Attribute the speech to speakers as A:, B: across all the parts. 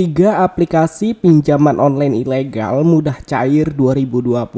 A: Tiga aplikasi pinjaman online ilegal mudah cair 2025,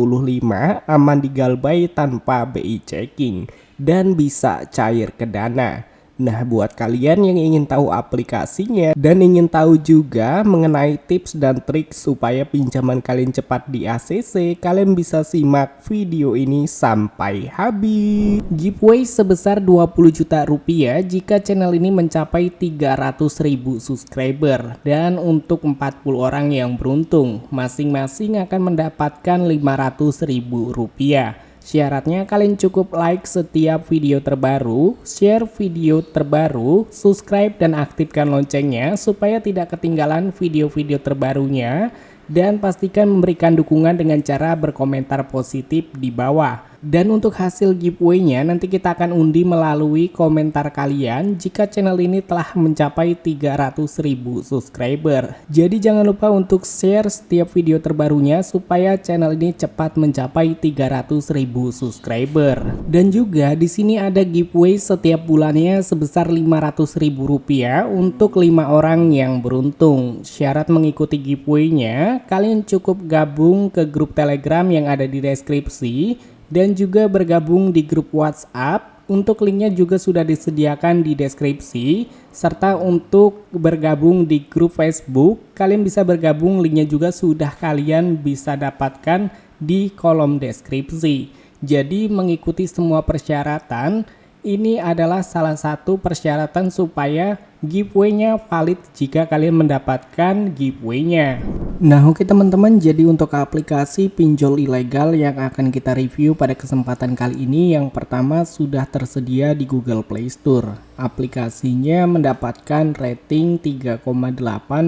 A: aman digalbay tanpa BI checking, dan bisa cair ke Dana. Nah, buat kalian yang ingin tahu aplikasinya dan ingin tahu juga mengenai tips dan trik supaya pinjaman kalian cepat di ACC, kalian bisa simak video ini sampai habis. Giveaway sebesar 20 juta rupiah jika channel ini mencapai 300.000 subscriber, dan untuk 40 orang yang beruntung, masing-masing akan mendapatkan 500.000 rupiah. Syaratnya kalian cukup like setiap video terbaru, share video terbaru, subscribe dan aktifkan loncengnya supaya tidak ketinggalan video-video terbarunya, dan pastikan memberikan dukungan dengan cara berkomentar positif di bawah. Dan untuk hasil giveaway-nya nanti kita akan undi melalui komentar kalian jika channel ini telah mencapai 300.000 subscriber. Jadi jangan lupa untuk share setiap video terbarunya supaya channel ini cepat mencapai 300.000 subscriber. Dan juga di sini ada giveaway setiap bulannya sebesar 500.000 rupiah untuk 5 orang yang beruntung. Syarat mengikuti giveaway-nya, kalian cukup gabung ke grup Telegram yang ada di deskripsi dan juga bergabung di grup WhatsApp. Untuk linknya juga sudah disediakan di deskripsi, serta untuk bergabung di grup Facebook kalian bisa bergabung, linknya juga sudah kalian bisa dapatkan di kolom deskripsi. Jadi mengikuti semua persyaratan ini adalah salah satu persyaratan supaya giveaway-nya valid jika kalian mendapatkan giveaway-nya. Nah oke teman-teman, jadi untuk aplikasi pinjol ilegal yang akan kita review pada kesempatan kali ini, yang pertama sudah tersedia di Google Play Store. Aplikasinya mendapatkan rating 3,8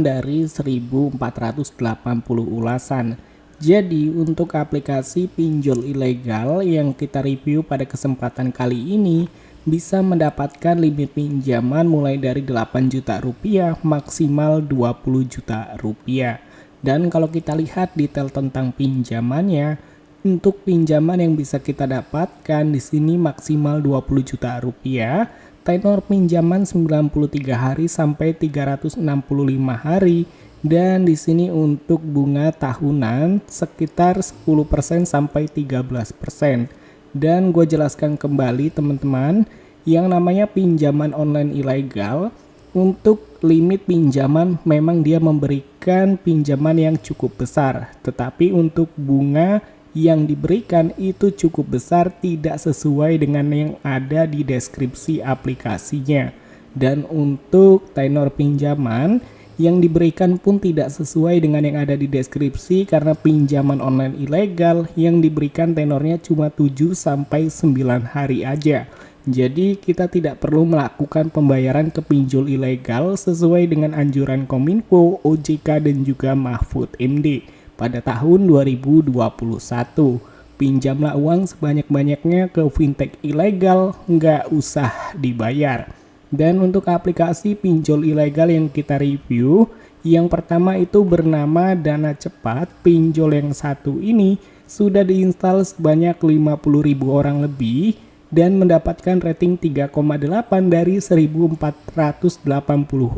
A: dari 1480 ulasan. Jadi untuk aplikasi pinjol ilegal yang kita review pada kesempatan kali ini bisa mendapatkan limit pinjaman mulai dari 8 juta rupiah maksimal 20 juta rupiah. Dan kalau kita lihat detail tentang pinjamannya, untuk pinjaman yang bisa kita dapatkan di sini maksimal 20 juta rupiah, tenor pinjaman 93 hari sampai 365 hari. Dan di sini untuk bunga tahunan sekitar 10% sampai 13%. Dan gue jelaskan kembali teman-teman, yang namanya pinjaman online ilegal, untuk limit pinjaman memang dia memberikan pinjaman yang cukup besar, tetapi untuk bunga yang diberikan itu cukup besar, tidak sesuai dengan yang ada di deskripsi aplikasinya. Dan untuk tenor pinjaman yang diberikan pun tidak sesuai dengan yang ada di deskripsi, karena pinjaman online ilegal yang diberikan tenornya cuma 7 sampai 9 hari aja. Jadi kita tidak perlu melakukan pembayaran ke pinjol ilegal sesuai dengan anjuran Kominfo, OJK dan juga Mahfud MD pada tahun 2021. Pinjamlah uang sebanyak-banyaknya ke fintech ilegal, nggak usah dibayar. Dan untuk aplikasi pinjol ilegal yang kita review, yang pertama itu bernama Dana Cepat. Pinjol yang satu ini sudah diinstal sebanyak 50.000 orang lebih dan mendapatkan rating 3,8 dari 1480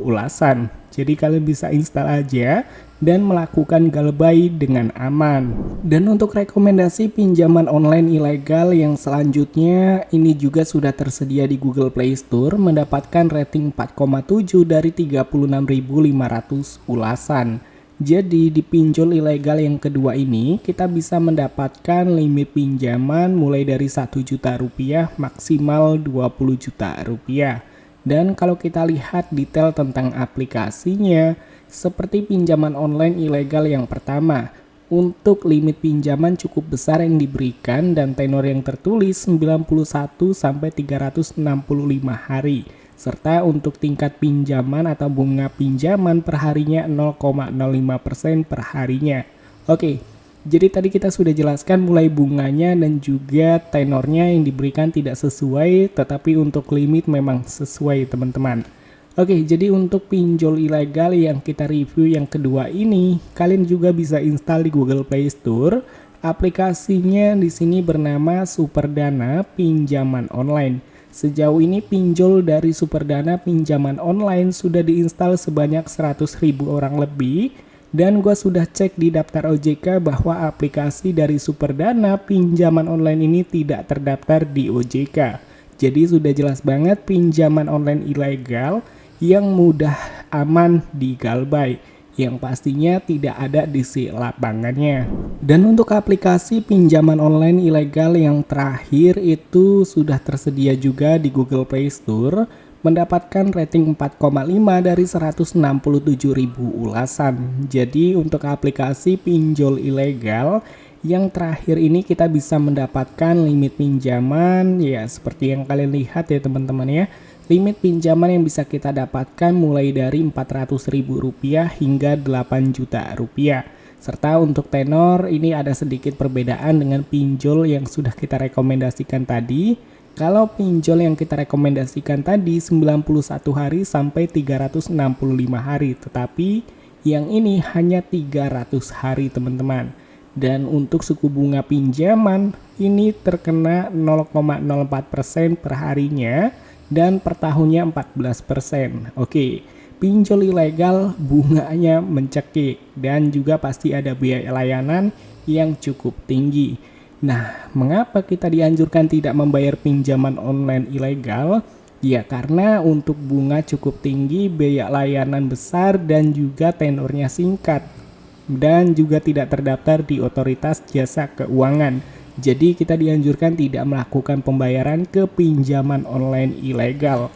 A: ulasan. Jadi kalian bisa install aja dan melakukan galbay dengan aman. Dan untuk rekomendasi pinjaman online ilegal yang selanjutnya, ini juga sudah tersedia di Google Play Store, mendapatkan rating 4,7 dari 36.500 ulasan. Jadi di pinjol ilegal yang kedua ini kita bisa mendapatkan limit pinjaman mulai dari 1 juta rupiah maksimal 20 juta rupiah. Dan kalau kita lihat detail tentang aplikasinya, seperti pinjaman online ilegal yang pertama, untuk limit pinjaman cukup besar yang diberikan dan tenor yang tertulis 91 sampai 365 hari. Serta untuk tingkat pinjaman atau bunga pinjaman perharinya 0,05% per harinya. Oke, jadi tadi kita sudah jelaskan mulai bunganya dan juga tenornya yang diberikan tidak sesuai, tetapi untuk limit memang sesuai teman-teman. Oke, jadi untuk pinjol ilegal yang kita review yang kedua ini, kalian juga bisa install di Google Play Store. Aplikasinya di sini bernama Superdana Pinjaman Online. Sejauh ini pinjol dari Superdana pinjaman online sudah diinstal sebanyak 100.000 orang lebih. Dan gue sudah cek di daftar OJK bahwa aplikasi dari Superdana pinjaman online ini tidak terdaftar di OJK. Jadi sudah jelas banget pinjaman online ilegal yang mudah aman di Galbay, yang pastinya tidak ada di si lapangannya. Dan untuk aplikasi pinjaman online ilegal yang terakhir itu sudah tersedia juga di Google Play Store, mendapatkan rating 4,5 dari 167.000 ulasan. Jadi untuk aplikasi pinjol ilegal yang terakhir ini kita bisa mendapatkan limit pinjaman ya seperti yang kalian lihat ya teman-teman ya. Limit pinjaman yang bisa kita dapatkan mulai dari Rp400.000 hingga Rp8 juta. Serta untuk tenor ini ada sedikit perbedaan dengan pinjol yang sudah kita rekomendasikan tadi. Kalau pinjol yang kita rekomendasikan tadi 91 hari sampai 365 hari, tetapi yang ini hanya 300 hari teman-teman. Dan untuk suku bunga pinjaman ini terkena 0,04% per harinya dan per tahunnya 14%. Oke, pinjol ilegal bunganya mencekik dan juga pasti ada biaya layanan yang cukup tinggi. Nah, mengapa kita dianjurkan tidak membayar pinjaman online ilegal? Ya karena untuk bunga cukup tinggi, biaya layanan besar dan juga tenornya singkat. Dan juga tidak terdaftar di otoritas jasa keuangan. Jadi kita dianjurkan tidak melakukan pembayaran ke pinjaman online ilegal.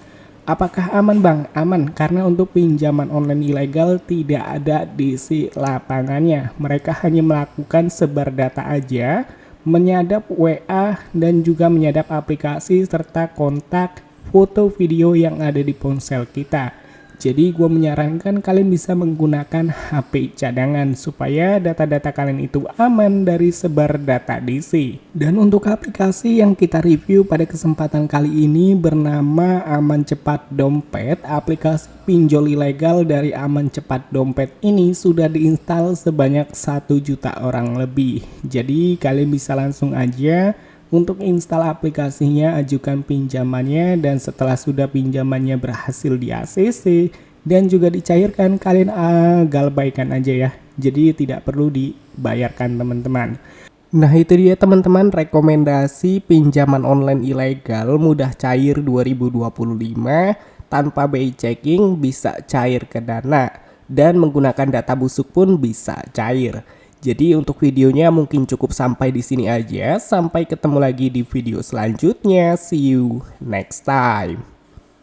A: Apakah aman bang? Aman, karena untuk pinjaman online ilegal tidak ada di si lapangannya. Mereka hanya melakukan sebar data aja, menyadap WA dan juga menyadap aplikasi serta kontak, foto video yang ada di ponsel kita. Jadi gue menyarankan kalian bisa menggunakan HP cadangan supaya data-data kalian itu aman dari sebar data DC. Dan untuk aplikasi yang kita review pada kesempatan kali ini bernama Aman Cepat Dompet. Aplikasi pinjol ilegal dari Aman Cepat Dompet ini sudah diinstal sebanyak 1 juta orang lebih. Jadi kalian bisa langsung aja untuk install aplikasinya, ajukan pinjamannya, dan setelah sudah pinjamannya berhasil di ACC dan juga dicairkan, kalian galbaikan aja ya. Jadi tidak perlu dibayarkan teman-teman. Nah itu dia teman-teman rekomendasi pinjaman online ilegal mudah cair 2025 tanpa BI checking, bisa cair ke Dana, dan menggunakan data busuk pun bisa cair. Jadi untuk videonya mungkin cukup sampai di sini aja. Sampai ketemu lagi di video selanjutnya. See you next time.